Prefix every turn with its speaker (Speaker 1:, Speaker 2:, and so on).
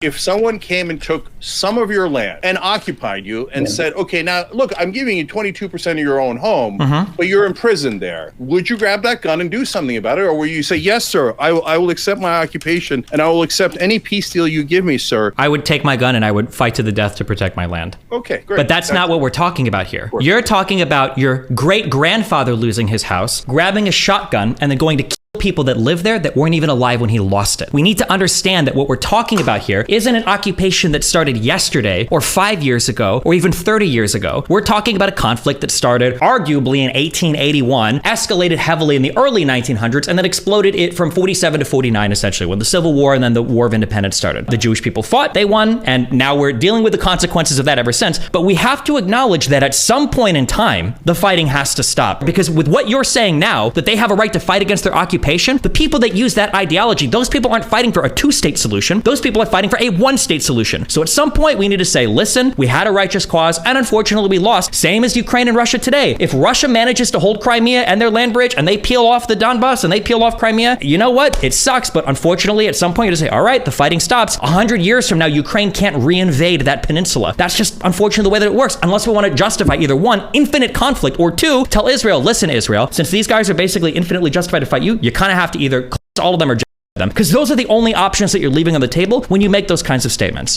Speaker 1: If someone came and took some of your land and occupied you and said, okay, now look, I'm giving you 22% of your own home, but you're imprisoned there, would you grab that gun and do something about it? Or will you say, yes, sir, I will accept my occupation and I will accept any peace deal you give me, sir?
Speaker 2: I would take my gun and I would fight to the death to protect my land.
Speaker 1: Okay, great.
Speaker 2: But that's not what we're talking about here. You're talking about your great-grandfather losing his house, grabbing a shotgun, and then going to kill people that live there that weren't even alive when he lost it. We need to understand that what we're talking about here isn't an occupation that started yesterday or 5 years ago or even 30 years ago. We're talking about a conflict that started arguably in 1881, escalated heavily in the early 1900s, and then exploded it from 47 to 49 essentially, when the Civil War and then the War of Independence started. The Jewish people fought, they won, and now we're dealing with the consequences of that ever since. But we have to acknowledge that at some point in time, the fighting has to stop. Because with what you're saying now, that they have a right to fight against their occupation, the people that use that ideology, those people aren't fighting for a two-state solution. Those people are fighting for a one-state solution. So at some point, we need to say, listen, we had a righteous cause, and unfortunately, we lost. Same as Ukraine and Russia today. If Russia manages to hold Crimea and their land bridge, and they peel off the Donbass, and they peel off Crimea, you know what? It sucks, but unfortunately, at some point, you have to say, all right, the fighting stops. 100 years from now, Ukraine can't reinvade that peninsula. That's just unfortunately the way that it works, unless we want to justify either one, infinite conflict, or two, tell Israel, listen, Israel, since these guys are basically infinitely justified to fight you, you kind of have to either close all of them or them, because those are the only options that you're leaving on the table when you make those kinds of statements.